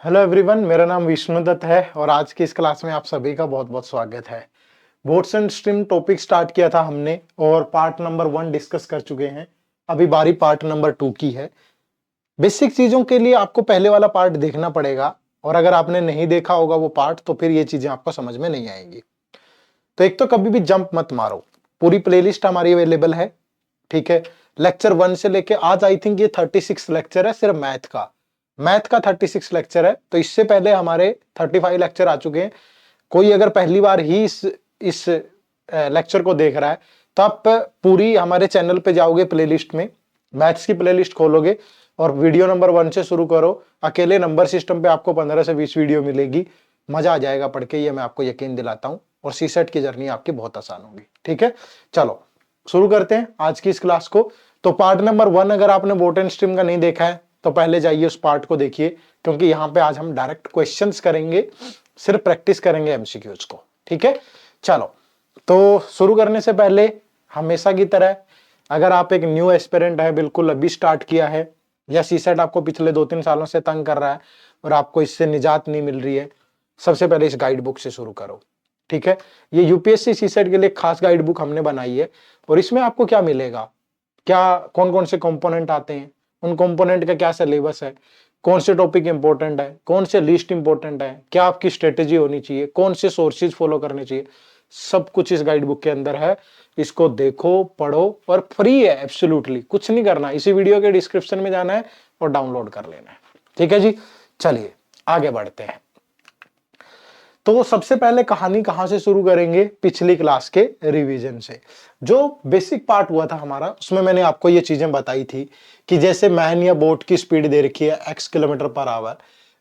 Hello everyone, मेरा नाम विष्णु दत्त है और आज की इस क्लास में आप सभी का बहुत बहुत स्वागत है। Boats and stream topic start किया था हमने और पार्ट नंबर 1 डिस्कस कर चुके हैं। अभी बारी पार्ट नंबर 2 की है। बेसिक चीजों के लिए आपको पहले वाला पार्ट देखना पड़ेगा और अगर आपने नहीं देखा होगा वो पार्ट तो फिर ये चीजें आपको समझ में नहीं आएंगी। तो एक तो कभी भी जंप मत मारो, पूरी प्लेलिस्ट हमारी अवेलेबल है। ठीक है, लेक्चर 1 से लेके आज आई थिंक ये 36 लेक्चर है सिर्फ मैथ का 36 लेक्चर है। तो इससे पहले हमारे 35 लेक्चर आ चुके हैं। कोई अगर पहली बार ही इस लेक्चर को देख रहा है तो आप पूरी हमारे चैनल पे जाओगे, प्लेलिस्ट में मैथ्स की प्लेलिस्ट खोलोगे और वीडियो नंबर 1 से शुरू करो। अकेले नंबर सिस्टम पे आपको 15 से 20 वीडियो मिलेगी। मजा आ जाएगा पढ़ के, ये मैं आपको यकीन दिलाता हूं। और सीसेट की जर्नी आपकी बहुत आसान होगी। ठीक है, चलो शुरू करते हैं आज की इस क्लास को। तो पार्ट नंबर 1 अगर आपने बोट एंड स्ट्रीम का नहीं देखा है तो पहले जाइए उस पार्ट को देखिए, क्योंकि यहां पे आज हम डायरेक्ट क्वेश्चंस करेंगे, सिर्फ प्रैक्टिस करेंगे एमसीक्यूज को। ठीक है, चलो तो शुरू करने से पहले हमेशा की तरह, अगर आप एक न्यू एस्पिरेंट है, बिल्कुल अभी स्टार्ट किया है, या सीसेट आपको पिछले 2-3 सालों से तंग कर रहा है और आपको इससे निजात नहीं मिल रही है, सबसे पहले इस गाइड बुक से शुरू करो। ठीक है, ये यूपीएससी सीसेट के लिए खास गाइड बुक हमने बनाई है और इसमें आपको क्या मिलेगा, क्या कौन कौन से कंपोनेंट आते हैं, उन कंपोनेंट का क्या सिलेबस है, कौन से टॉपिक इंपॉर्टेंट है, कौन से लीस्ट इंपॉर्टेंट है, क्या आपकी स्ट्रेटेजी होनी चाहिए, कौन से सोर्सेज फॉलो करने चाहिए, सब कुछ इस गाइड बुक के अंदर है। इसको देखो, पढ़ो और फ्री है, एब्सोल्युटली कुछ नहीं करना, इसी वीडियो के डिस्क्रिप्शन में जाना है और डाउनलोड कर लेना है। ठीक है जी, चलिए आगे बढ़ते हैं। तो सबसे पहले कहानी कहां से शुरू करेंगे, पिछली क्लास के रिवीजन से। जो बेसिक पार्ट हुआ था हमारा, उसमें मैंने आपको ये चीजें बताई थी कि जैसे मैन या बोट की स्पीड दे रखी है x kilometre per hour,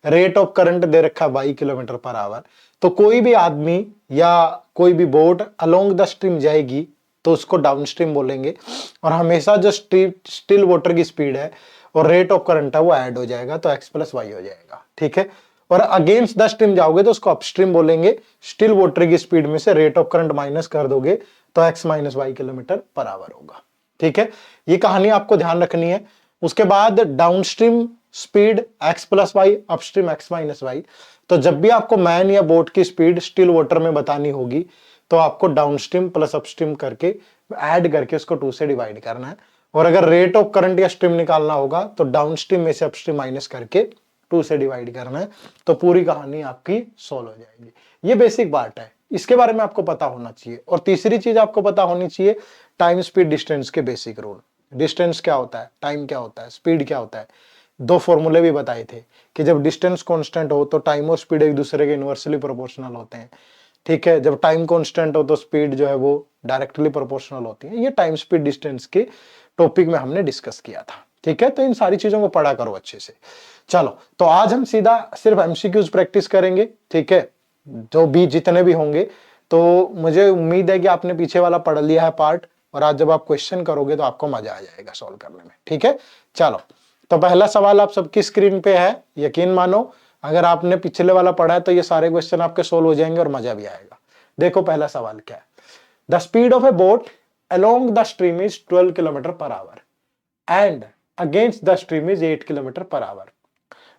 rate of current दे रखा है y किलोमीटर पर आवर, तो कोई भी आदमी या कोई भी बोट अलोंग द स्ट्रीम जाएगी तो उसको डाउन स्ट्रीम बोलेंगे। और हमेशा जो स्टिल वाटर की स्पीड है और रेट ऑफ करंट है वो ऐड हो जाएगा, तो x प्लस वाई हो जाएगा। ठीक है, और अगेंस्ट द स्ट्रीम जाओगे तो उसको अपस्ट्रीम बोलेंगे। स्टिल वाटर की स्पीड में से रेट ऑफ करंट माइनस कर दोगे तो x minus Y kilometer per hour होगा। ठीक है, ये कहानी आपको ध्यान रखनी है। उसके बाद downstream speed x plus Y, upstream x minus Y. तो जब भी आपको मैन या बोट की स्पीड स्टिल वाटर में बतानी होगी तो आपको डाउनस्ट्रीम प्लस अपस्ट्रीम करके ऐड करके उसको 2 से डिवाइड करना है। और अगर रेट ऑफ करंट या स्ट्रीम निकालना होगा तो डाउनस्ट्रीम में से अपस्ट्रीम माइनस करके 2 से डिवाइड करना है, तो पूरी कहानी आपकी सॉल्व हो जाएगी। ये बेसिक पार्ट है, इसके बारे में आपको पता होना चाहिए। और तीसरी चीज आपको पता होनी चाहिए, टाइम स्पीड डिस्टेंस के बेसिक रूल। डिस्टेंस क्या होता है, टाइम क्या होता है, स्पीड क्या होता है। 2 फॉर्मूले भी बताए थे कि जब डिस्टेंस कांस्टेंट हो तो टाइम और स्पीड एक दूसरे के इनवर्सली प्रोपोर्शनल होते हैं। ठीक है, जब टाइम कांस्टेंट हो तो स्पीड जो है वो डायरेक्टली प्रोपोर्शनल होती है। ये टाइम स्पीड डिस्टेंस के टॉपिक में हमने डिस्कस किया था। ठीक है, तो इन सारी चीजों को पढ़ा करो अच्छे से। चलो, तो आज हम सीधा सिर्फ एमसीक्यूज प्रैक्टिस करेंगे। ठीक है, जो भी जितने भी होंगे, तो मुझे उम्मीद है कि आपने पीछे वाला पढ़ लिया है पार्ट, और आज जब आप क्वेश्चन करोगे तो आपको मजा आ जाएगा सॉल्व करने में। ठीक है, चलो तो पहला सवाल आप सबकी स्क्रीन पे है। यकीन मानो अगर आपने पिछले वाला पढ़ा है तो ये सारे क्वेश्चन आपके सोल्व हो जाएंगे और मजा भी आएगा। देखो पहला सवाल क्या है, the speed of a boat along the stream is 12 kilometer per hour and against the stream is 8 kilometer per hour.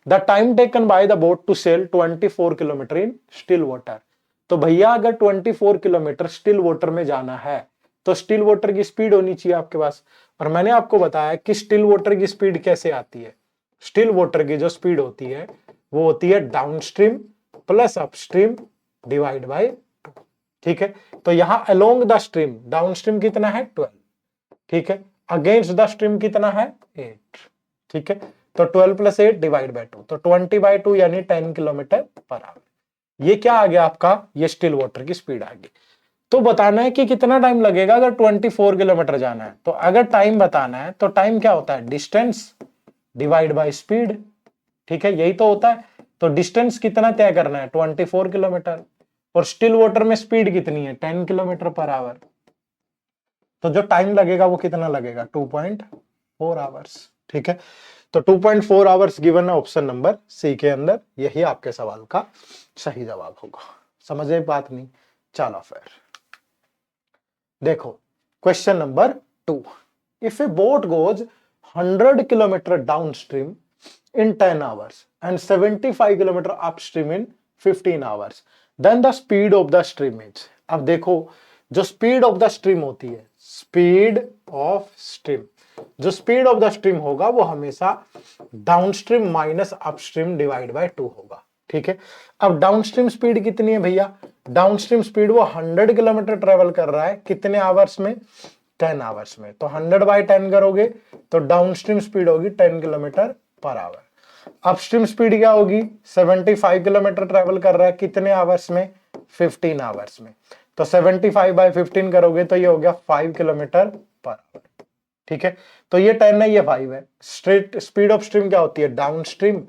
The time taken by the boat to sail 24 kilometer in still water. तो भैया अगर 24 kilometre still water में जाना है तो still water की speed होनी चाहिए आपके पास। और मैंने आपको बताया कि स्टिल वाटर की स्पीड कैसे आती है। स्टिल वाटर की जो स्पीड होती है वो होती है downstream plus upstream divide by 2। ठीक है, तो यहां अलोंग द स्ट्रीम डाउनस्ट्रीम कितना है 12। ठीक है, अगेंस्ट द स्ट्रीम कितना है 8। ठीक है, तो 12 प्लस 8 डिवाइड बाय 2, तो 20/2 यानी 10 किलोमीटर पर आवर। ये क्या आ गया आपका, ये स्टिल वाटर की स्पीड आ गई। तो बताना है कि कितना टाइम लगेगा अगर 24 किलोमीटर जाना है। तो अगर टाइम बताना है तो टाइम क्या होता है, डिस्टेंस डिवाइड बाय स्पीड। ठीक है, यही तो होता है। तो डिस्टेंस कितना तय करना है 24 किलोमीटर, और स्टिल वाटर में स्पीड कितनी है 10 किलोमीटर पर आवर। तो जो टाइम लगेगा वो कितना लगेगा 2.4 आवर्स। ठीक है, तो 2.4 आवर्स गिवन है ऑप्शन नंबर सी के अंदर। यही आपके सवाल का सही जवाब होगा। समझे बात नहीं, चलो फिर देखो question number 2। If A boat goes 100 kilometre down stream in 10 hours and 75 kilometre upstream in 15 hours, then the speed of the stream is। अब देखो जो स्पीड ऑफ द स्ट्रीम होती है, स्पीड ऑफ स्ट्रीम, जो स्पीड ऑफ द स्ट्रीम होगा वो हमेशा downstream minus upstream divide by 2 होगा। ठीक है, अब डाउनस्ट्रीम स्पीड कितनी है भैया, डाउनस्ट्रीम स्पीड वो 100 किलोमीटर ट्रेवल कर रहा है, कितने आवर्स में, 10 आवर्स में। तो 100/10 करोगे तो डाउनस्ट्रीम स्पीड होगी 10 kilometre per our. Upstream speed क्या होगी, 75 किलोमीटर ट्रेवल कर रहा है, कितने आवर्स में, 15 आवर्स में। तो 75/15 करोगे तो ये हो गया 5 किलोमीटर पर आवर। ठीक है, तो ये 10 है, ये 5 है। स्ट्रेट स्पीड ऑफ स्ट्रीम क्या होती है, downstream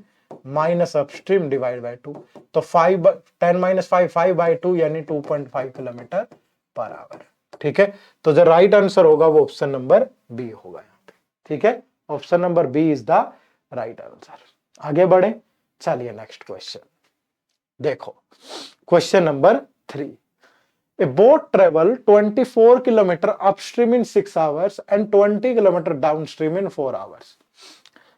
minus upstream divide by 2। तो 10 - 5 5/2 यानी 2.5 किलोमीटर पर आवर। ठीक है, तो जो राइट आंसर होगा वो ऑप्शन नंबर बी होगा यहाँ पे। ठीक है, option number B is the right answer. आगे बढ़े, चलिए नेक्स्ट क्वेश्चन देखो। Question number 3, a boat travel 24 kilometer upstream in 6 hours and 20 kilometer downstream in 4 hours,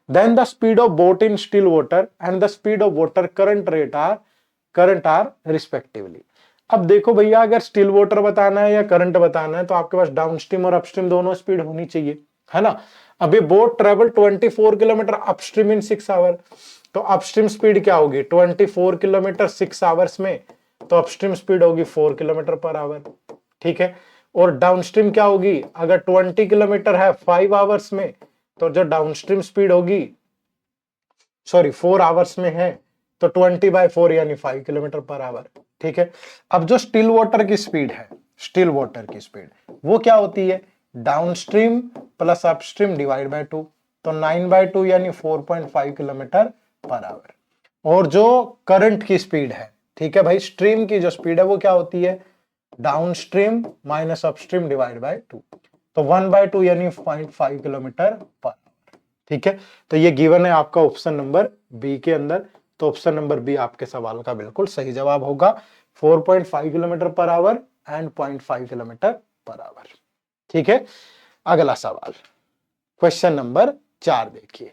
then the speed of boat in still water and the speed of water current are respectively। अब देखो भैया, अगर still water बताना है या current बताना है तो आपके पास डाउनस्ट्रीम और अपस्ट्रीम दोनों स्पीड होनी चाहिए, है ना। अब ये boat travel 24 kilometer upstream in 6 hour, तो अपस्ट्रीम स्पीड क्या होगी, 24 किलोमीटर 6 आवर्स में, तो अपस्ट्रीम स्पीड होगी 4 किलोमीटर पर आवर। ठीक है, और डाउनस्ट्रीम क्या होगी, अगर 20 किलोमीटर है 5 आवर्स में, तो जो डाउनस्ट्रीम स्पीड होगी, सॉरी 4 आवर्स में है, तो 20/4 यानी 5 किलोमीटर पर आवर। ठीक है, अब जो स्टिल वाटर की स्पीड है, स्टिल वाटर की स्पीड वो क्या होती है, downstream plus upstream divide by 2, तो 9/2 यानी 4.5 किलोमीटर पर आवर। और जो करंट की स्पीड है, ठीक है भाई, स्ट्रीम की जो स्पीड है वो क्या होती है, downstream minus upstream divide by 2, तो 1/2 यानी 0.5 किलोमीटर पर आवर। ठीक है, तो ये गिवन है आपका ऑप्शन नंबर बी के अंदर, तो ऑप्शन नंबर बी आपके सवाल का बिल्कुल सही जवाब होगा, 4.5 kilometre per hour and 0.5 kilometre per hour. ठीक है, अगला सवाल क्वेश्चन नंबर 4 देखिए।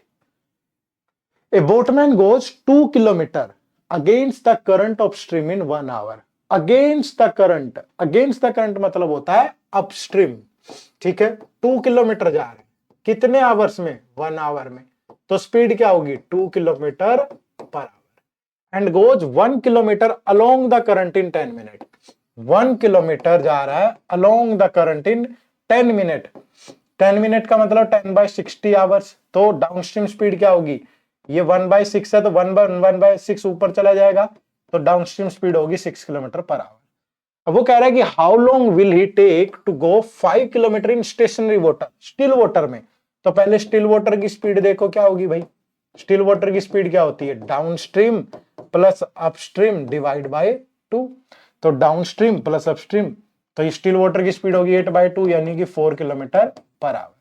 A boatman goes 2 kilometre against the current of stream in 1 hour. Against the current मतलब होता है अपस्ट्रीम। ठीक है, 2 किलोमीटर जा रहे हैं, कितने आवर्स में, 1 आवर में, तो स्पीड क्या होगी, 2 kilometre per hour. And goes 1 kilometre along the current in 10 minute. 1 kilometre जा रहा है along the current in 10 minute. 10 minute का मतलब 10/60 आवर्स, तो डाउनस्ट्रीम स्पीड क्या होगी, ये 1/6 है तो 1/6 ऊपर चला जाएगा, तो डाउनस्ट्रीम स्पीड होगी 6 किलोमीटर पर आवर। अब वो कह रहा है कि how long will he take to go 5 kilometer in stationary water, still water में। तो पहले स्टिल वाटर की स्पीड देखो क्या होगी भाई, स्टिल वाटर की स्पीड क्या होती है, downstream plus upstream divide by 2, तो डाउनस्ट्रीम प्लस अपस्ट्रीम, तो ये स्टिल वाटर की स्पीड होगी 8/2 यानी कि 4 किलोमीटर पर आवर।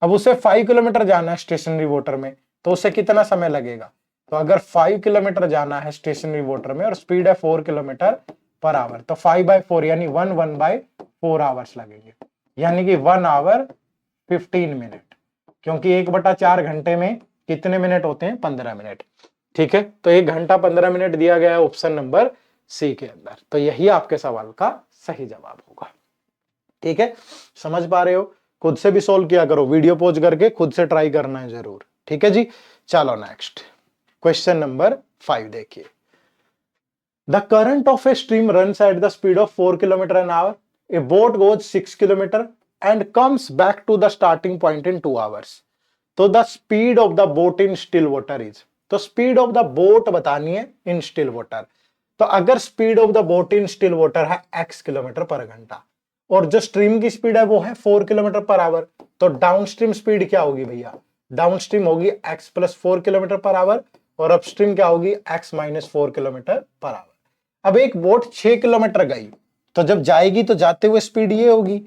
अब उसे 5 किलोमीटर जाना है स्टेशनरी वाटर में, तो उसे कितना समय लगेगा, तो अगर 5 किलोमीटर जाना है स्टेशनरी वाटर में और स्पीड है 4 किलोमीटर पर आवर, तो 5/4 यानी 1/4 आवर्स लगेंगे, यानी कि 1 आवर 15 मिनट, क्योंकि 1/4 घंटे में कितने मिनट होते हैं, 15 मिनट। ठीक है, तो 1 घंटा 15 मिनट दिया गया है ऑप्शन नंबर सी के अंदर, तो यही आपके सवाल का सही जवाब होगा। ठीक है, समझ पा रहे हो, खुद से भी सोल्व किया करो, वीडियो पॉज करके खुद से ट्राई करना है जरूर। ठीक है जी, चलो नेक्स्ट क्वेश्चन नंबर 5 देखिए। The current of a stream runs at the speed of 4 kilometre an hour, a boat goes 6 kilometre and comes back to the starting point in 2 hours, तो the speed of the boat in still water is. तो speed of the boat बतानी है in still water, तो अगर speed of the boat in still water है x kilometre per घंटा और जो स्ट्रीम की स्पीड है वो है 4 किलोमीटर पर आवर, तो डाउनस्ट्रीम स्पीड क्या होगी भैया, डाउनस्ट्रीम होगी x + 4 किलोमीटर पर आवर और अपस्ट्रीम क्या होगी x - 4 किलोमीटर पर आवर। अब एक बोट 6 किलोमीटर गई, तो जब जाएगी तो जाते हुए स्पीड ये होगी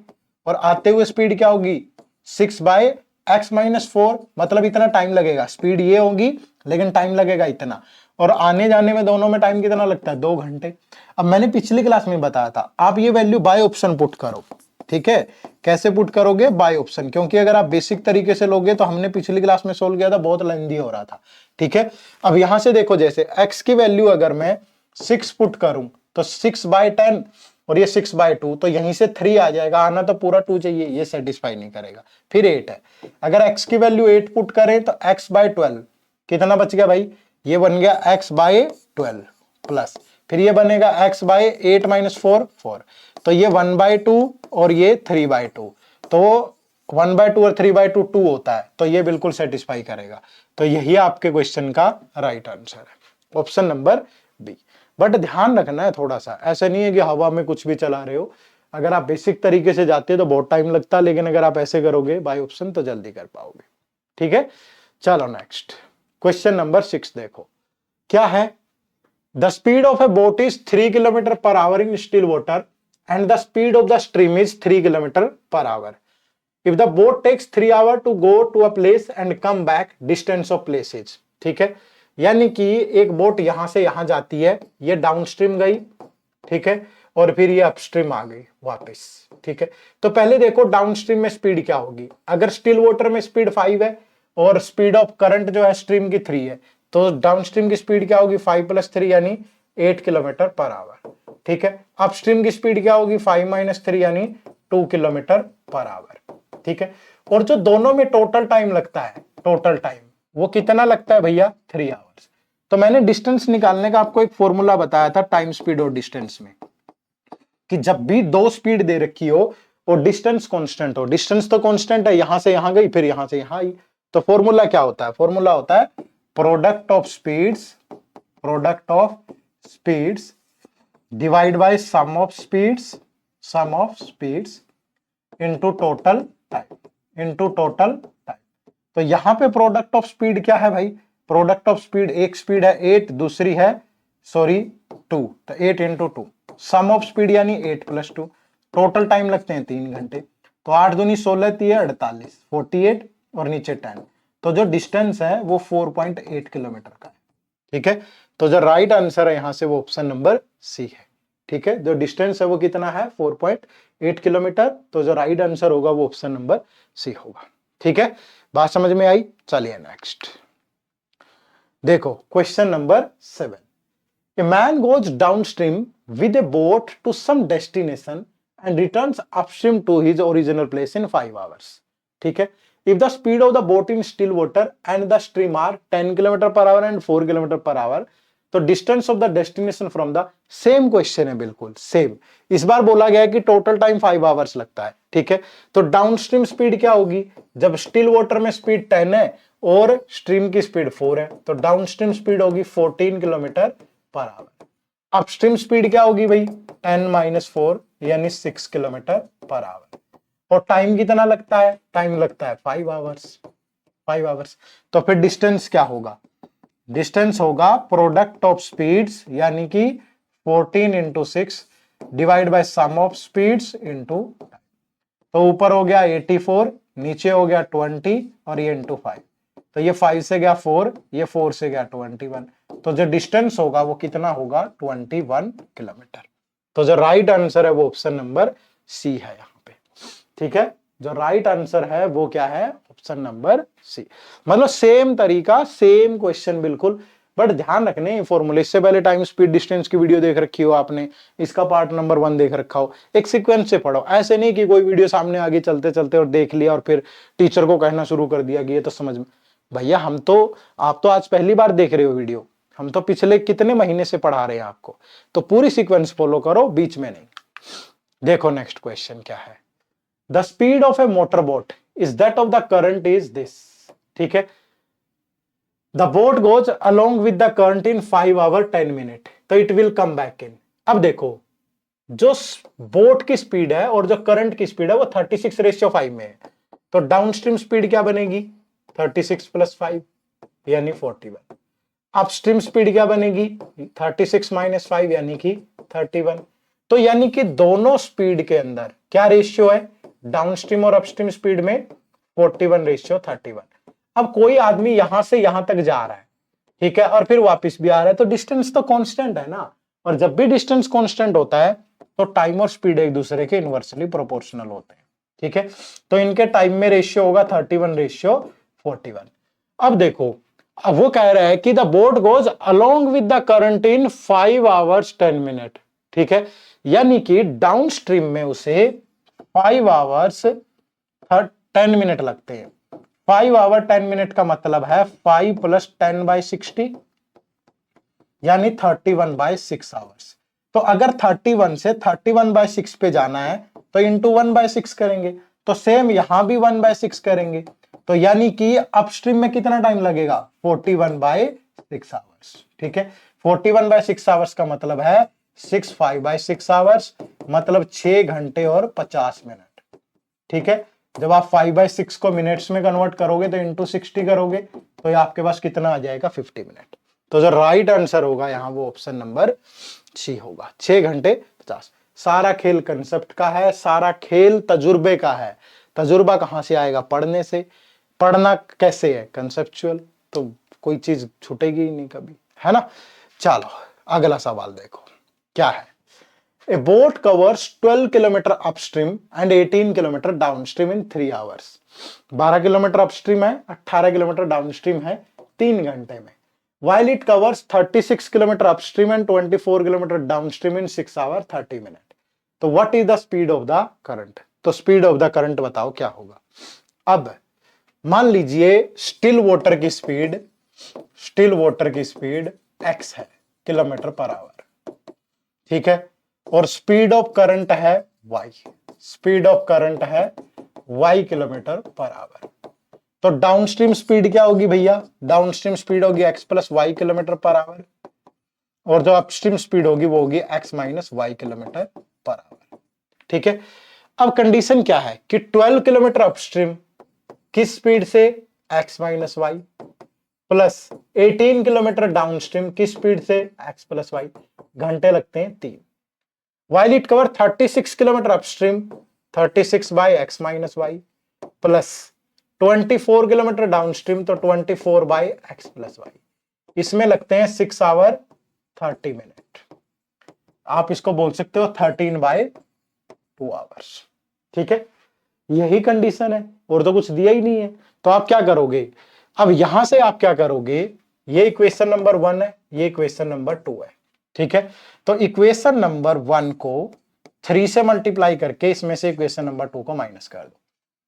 और आते हुए स्पीड क्या होगी, 6/x - 4, मतलब इतना टाइम लगेगा, स्पीड ये होगी लेकिन टाइम लगेगा इतना, और आने जाने में दोनों में टाइम कितना लगता है, 2 घंटे। अब मैंने पिछली क्लास में बताया था, आप ये वैल्यू बाय ऑप्शन पुट करो, ठीक है, कैसे पुट करोगे? बाय ऑप्शन, क्योंकि अगर आप बेसिक तरीके से लोगे तो हमने पिछली क्लास में सोल्व किया था, बहुत लेंथी हो रहा था। ठीक है, अब यहां से देखो, जैसे x की वैल्यू अगर मैं 6 पुट करूं तो 6/10 और ये 6/2, तो यहीं से 3 आ जाएगा, आना तो पूरा 2 चाहिए, ये सेटिस्फाई नहीं करेगा। फिर 8 है, अगर x की वैल्यू 8 पुट करें तो x/12 कितना बच गया भाई? ये बन गया x/12 प्लस, फिर ये बनेगा x/8 - 4 4, तो ये 1/2 और ये 3/2, तो 1/2 और 3/2 2 होता है, तो ये बिल्कुल सेटिस्फाई करेगा। तो यही आपके क्वेश्चन का राइट आंसर है, ऑप्शन नंबर बी। बट ध्यान रखना है थोड़ा सा, ऐसा नहीं है कि हवा में कुछ भी चला रहे हो। अगर आप बेसिक तरीके से जाते हो तो बहुत टाइम लगता है, लेकिन अगर आप ऐसे करोगे बाय ऑप्शन तो जल्दी कर पाओगे। ठीक है, चलो नेक्स्ट क्वेश्चन नंबर 6 देखो क्या है। The speed of a boat is 3 km/h in still water and the speed of the stream is 3 km/h. If the boat takes 3 hours to go to a place and come back, distance of places. ठीक है, यानी कि एक boat यहां से यहां जाती है, ये डाउनस्ट्रीम गई, ठीक है, और फिर ये अपस्ट्रीम आ गई वापस। ठीक है, तो पहले देखो डाउनस्ट्रीम में स्पीड क्या होगी। अगर स्टिल वाटर में स्पीड 5 है और स्पीड ऑफ करंट जो है स्ट्रीम की 3 है, तो डाउनस्ट्रीम की स्पीड क्या होगी? 5 + 3 यानी 8 km/h। ठीक है, अपस्ट्रीम की स्पीड क्या होगी? 5 - 3 यानी 2 km/h। ठीक है, और जो दोनों में टोटल टाइम लगता है, टोटल टाइम वो कितना लगता है भैया? 3 आवर्स। तो मैंने डिस्टेंस निकालने का आपको एक फॉर्मूला बताया था टाइम, स्पीड और डिस्टेंस में, कि जब भी दो स्पीड दे रखी हो और डिस्टेंस कांस्टेंट हो, डिस्टेंस तो कांस्टेंट है, यहां से यहां गई फिर यहां से यहां आई, तो फॉर्मूला क्या होता है? फॉर्मूला होता है product of speeds divide by sum of speeds into total time. तो यहां पे प्रोडक्ट ऑफ स्पीड क्या है भाई? प्रोडक्ट ऑफ स्पीड, एक स्पीड है 8, दूसरी है 2, तो 8 × 2, सम ऑफ स्पीड यानी 8 + 2, टोटल टाइम लगते हैं 3 घंटे, तो 8 दूनी 16, 3 48, 48 और नीचे 10, तो जो डिस्टेंस है वो 4.8 किलोमीटर का है। ठीक है, तो जो राइट आंसर है यहां से वो ऑप्शन नंबर सी है। ठीक है, जो डिस्टेंस है वो कितना है? 4.8 किलोमीटर, तो जो राइट आंसर होगा वो ऑप्शन नंबर सी होगा। ठीक है, बात समझ में आई? चलिए नेक्स्ट देखो question number 7। A man goes downstream with a boat to some destination and returns upstream to his original place in 5 hours. ठीक है, if the speed of the boat in still water and the stream are 10 km/h and 4 km/h, तो distance of the destination from the same question है, बिल्कुल same. इस बार बोला गया है कि टोटल टाइम 5 आवर्स लगता है। ठीक है, तो डाउनस्ट्रीम स्पीड क्या होगी? जब स्टिल वाटर में स्पीड 10 है और स्ट्रीम की स्पीड 4 है, तो डाउनस्ट्रीम स्पीड होगी 14 km/h। अपस्ट्रीम स्पीड क्या होगी भाई? 10 - 4 यानी 6 km/h। और टाइम कितना लगता है? टाइम लगता है 5 आवर्स। तो फिर डिस्टेंस क्या होगा? डिस्टेंस होगा प्रोडक्ट ऑफ स्पीड्स यानी कि 14 × 6 divide by sum of speeds into time. तो ऊपर हो गया 84, नीचे हो गया 20 और ये इनटू 5, तो ये 5 से गया 4, ये 4 से गया 21, तो जो डिस्टेंस होगा वो कितना होगा? 21 किलोमीटर। तो जो राइट आंसर है वो ऑप्शन नंबर सी है यहाँ पे। ठीक है, जो राइट आंसर है वो क्या है? Option number C. मतलब सेम तरीका, सेम क्वेश्चन बिल्कुल, बट ध्यान रखने फॉर्मूले। इससे पहले टाइम, स्पीड, डिस्टेंस की वीडियो देख रखी हो आपने, इसका पार्ट नंबर 1 देख रखा हो, एक सीक्वेंस से पढ़ो। ऐसे नहीं कि कोई वीडियो सामने आगे चलते चलते और देख लिया और फिर टीचर को कहना शुरू कर दिया कि ये तो समझ में। भैया हम तो, आप तो आज पहली बार देख रहे हो वीडियो, हम तो पिछले कितने महीने से पढ़ा रहे हैं आपको, तो पूरी सीक्वेंस फॉलो करो, बीच में नहीं। देखो नेक्स्ट क्वेश्चन क्या है। The speed of a motorboat is that of the current is this. ठीक है, the boat goes along with the current in 5 hours 10 minutes, तो it will come back in. अब देखो, जो बोट की स्पीड है और जो करंट की स्पीड है वो 36:5 में है, तो डाउनस्ट्रीम स्पीड क्या बनेगी? 36 + 5 यानी 41। अपस्ट्रीम स्पीड क्या बनेगी? 36 - 5 यानी कि 31। तो यानी कि दोनों स्पीड के अंदर क्या रेशियो है? डाउनस्ट्रीम और अपस्ट्रीम स्पीड में 41:31। अब कोई आदमी यहां से यहां तक जा रहा है, ठीक है, और फिर वापस भी आ रहा है, तो डिस्टेंस तो कांस्टेंट है ना, और जब भी डिस्टेंस कांस्टेंट होता है तो टाइम और स्पीड एक दूसरे के इनवर्सली प्रोपोर्शनल होते हैं। ठीक है, तो इनके टाइम में रेशियो होगा 31:41। अब देखो, अब वो कह रहा है कि the boat goes along with the current in 5 hours 10 minutes। ठीक है, यानी कि डाउन स्ट्रीम में उसे 5 hours 10 minutes लगते हैं। 5 hour 10 minutes का मतलब है 5 + 10/60 यानी 31/6 hours। तो अगर 31 से 31/6 पे जाना है तो इंटू 1/6 करेंगे, तो सेम यहां भी 1/6 करेंगे, तो यानी कि अपस्ट्रीम में कितना टाइम लगेगा 41/6 आवर्स। ठीक है, 41/6 आवर्स का मतलब है 5/6 आवर्स, मतलब 6 घंटे और 50 मिनट। ठीक है, जब आप 5/6 को मिनट्स में कन्वर्ट करोगे तो इंटू 60 करोगे तो ये आपके पास कितना आ जाएगा 50 मिनट। तो जो राइट आंसर होगा यहां वो ऑप्शन नंबर सी होगा, 6 घंटे 50। सारा खेल कंसेप्ट का है, सारा खेल तजुर्बे का है। तजुर्बा कहां से आएगा, पढ़ने से। पढ़ना कैसे है, कंसेप्चुअल, तो कोई चीज छूटेगी ही नहीं कभी, है ना। चलो अगला सवाल देखो क्या है। A boat covers 12 kilometre upstream and 18 kilometre downstream in 3 hours। 12 kilometre upstream है, 18 किलोमीटर डाउनस्ट्रीम है 3 घंटे में। While it covers 36 kilometre upstream and 24 kilometre downstream in 6 hours 30 minutes। तो what is the speed of the current, तो speed of the current बताओ क्या होगा। अब मान लीजिए स्टिल वाटर की स्पीड, स्टिल वाटर की स्पीड x है km/h। ठीक है, और स्पीड ऑफ करंट है y, स्पीड ऑफ करंट है y km/h। तो डाउनस्ट्रीम स्पीड क्या होगी भैया, डाउनस्ट्रीम स्पीड होगी x + y km/h, और जो अपस्ट्रीम स्पीड होगी वो होगी x - y km/h। ठीक है, अब कंडीशन क्या है कि 12 किलोमीटर अपस्ट्रीम किस स्पीड से x - y plus 18 kilometre downstream किस स्पीड से x + y, घंटे लगते हैं 3। While it cover 36 kilometre upstream 36/x - y plus 24 kilometre downstream तो 24/x + y, इसमें लगते हैं 6 hour 30 मिनट। आप इसको बोल सकते हो 13/2 hours। ठीक है, यही कंडीशन है और तो कुछ दिया ही नहीं है। तो आप क्या करोगे, अब यहां से आप क्या करोगे, ये इक्वेशन नंबर 1 है, ये इक्वेशन नंबर 2 है। ठीक है, तो इक्वेशन नंबर 1 को 3 से मल्टीप्लाई करके इसमें से इक्वेशन नंबर 2 को माइनस कर दो।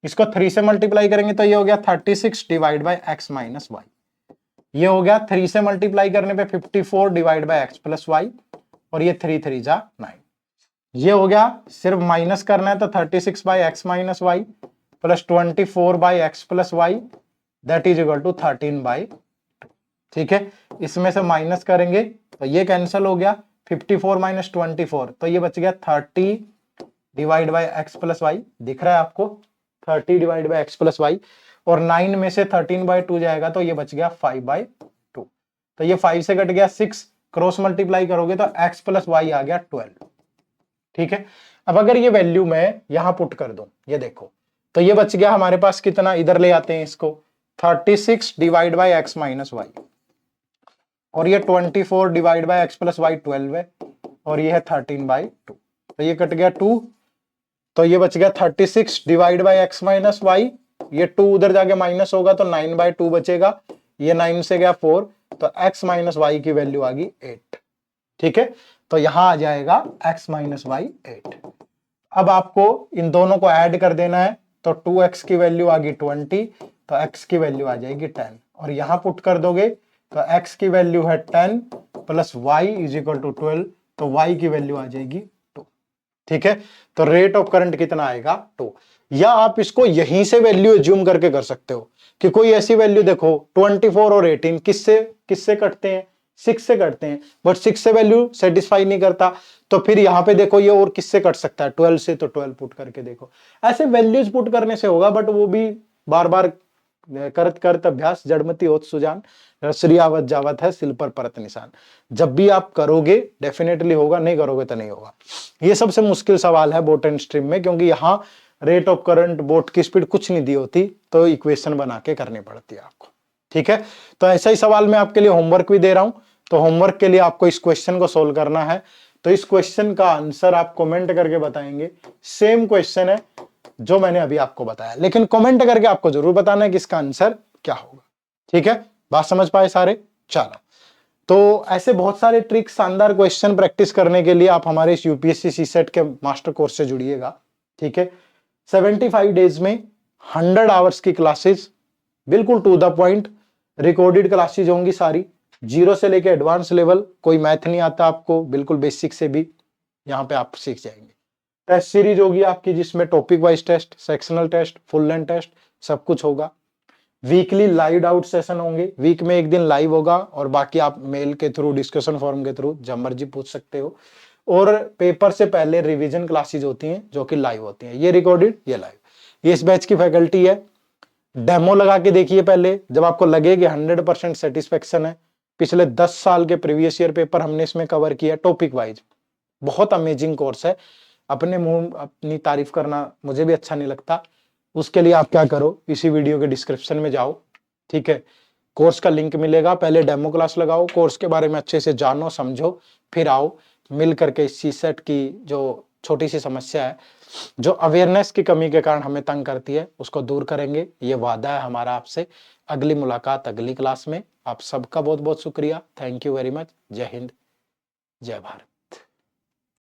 इसको 3 से मल्टीप्लाई करेंगे तो ये हो गया 36 / x - y। ये हो गया 3 से मल्टीप्लाई करने पे 54 / x + y, और ये 3 3 जा 9। ये हो गया, सिर्फ माइनस करना है तो 36/x - y plus 24/x + y that is equal to 13/2। ठीक है, इसमें से माइनस करेंगे तो ये कैंसिल हो गया, 54 - 24 तो ये बच गया 30 / x + y, दिख रहा है आपको 30 / x + y, और 9 में से 13/2 जाएगा तो ये बच गया 5/2। तो ये 5 से कट गया 6, क्रॉस मल्टीप्लाई करोगे तो x + y आ गया 12। ठीक है, अब अगर ये वैल्यू मैं यहां पुट कर दूं, ये देखो, तो ये बच गया हमारे पास कितना, इधर ले आते हैं इसको, 36 / x - y, और ये 24 / x + y 12 है, और ये है 13/2, तो ये कट गया 2, तो ये बच गया 36 / x - y, ये 2 उधर जाके माइनस होगा तो 9/2 बचेगा, ये 9 से गया 4, तो x - y की वैल्यू आ गई 8। ठीक है, तो यहां आ जाएगा x - y 8। अब आपको इन दोनों को ऐड कर देना है, तो 2x की वैल्यू आ गई 20, तो x की वैल्यू आ जाएगी 10, और यहां पुट कर दोगे तो x की वैल्यू है 10 प्लस y = 12, तो y की वैल्यू आ जाएगी 2। ठीक है, तो रेट ऑफ करंट कितना आएगा 2। या आप इसको यहीं से वैल्यू एज्यूम करके कर सकते हो कि कोई ऐसी वैल्यू देखो, 24 और 18 किससे किससे कटते हैं, 6 से कटते हैं, बट 6 से वैल्यू सेटिस्फाई नहीं करता, तो फिर यहां पे देखो ये और किससे कट सकता है, 12 से, तो 12 पुट करके देखो। ऐसे वैल्यूज पुट करने से होगा, बट वो भी बार बार करत करत अभ्यास जड़मति होत सुजान, श्री आवत जावत है सिल पर परत निशान। जब भी आप करोगे डेफिनेटली होगा, नहीं करोगे तो नहीं होगा। ये सबसे मुश्किल सवाल है बोट एंड स्ट्रीम में, क्योंकि यहाँ रेट ऑफ करंट, बोट की स्पीड कुछ नहीं दी होती, तो इक्वेशन बना के करनी पड़ती है आपको। ठीक है, तो ऐसा ही सवाल मैं आपके लिए होमवर्क भी दे रहा हूं, तो होमवर्क के लिए आपको इस क्वेश्चन को सोल्व करना है। तो इस क्वेश्चन का आंसर आप कमेंट करके बताएंगे। सेम क्वेश्चन है जो मैंने अभी आपको बताया, लेकिन कमेंट करके आपको जरूर बताना है कि इसका आंसर क्या होगा। ठीक है, बात समझ पाए सारे? चलो, तो ऐसे बहुत सारे ट्रिक्स, शानदार क्वेश्चन प्रैक्टिस करने के लिए आप हमारे इस यूपीएससी सीसेट के मास्टर कोर्स से जुड़िएगा। ठीक है, 75 डेज में 100 आवर्स की क्लासेस, बिल्कुल to the point, recorded classes होंगी सारी, जीरो से लेके एडवांस लेवल। कोई मैथ नहीं आता आपको, बिल्कुल बेसिक से भी यहाँ पे आप सीख जाएंगे। टेस्ट सीरीज होगी आपकी, जिसमें topic wise test, sectional test, full length test, सब कुछ होगा। वीकली लाइव डाउट सेशन होंगे, वीक में एक दिन लाइव होगा, और बाकी आप मेल के थ्रू, डिस्कशन फॉरम के थ्रू जब मर्जी पूछ सकते हो। और पेपर से पहले रिवीजन क्लासेज होती हैं जो कि लाइव होती हैं, ये रिकॉर्डेड, ये लाइव। ये इस बैच की फैकल्टी है। डेमो लगा के देखिए पहले, जब आपको लगे कि 100% सेटिस्फेक्शन है। पिछले 10 साल के प्रीवियस ईयर पेपर हमने इसमें कवर किया टॉपिक वाइज। बहुत अमेजिंग कोर्स है। अपने मुंह अपनी तारीफ करना मुझे भी अच्छा नहीं लगता। उसके लिए आप क्या करो, इसी वीडियो के डिस्क्रिप्शन में जाओ, ठीक है, कोर्स का लिंक मिलेगा, पहले डेमो क्लास लगाओ, कोर्स के बारे में अच्छे से जानो समझो, फिर आओ मिल करके इस सीसेट की जो छोटी सी समस्या है, जो अवेयरनेस की कमी के कारण हमें तंग करती है, उसको दूर करेंगे। ये वादा है हमारा आपसे। अगली मुलाकात अगली क्लास में। आप सबका बहुत बहुत शुक्रिया। Thank you very much. जय हिंद, जय भारत।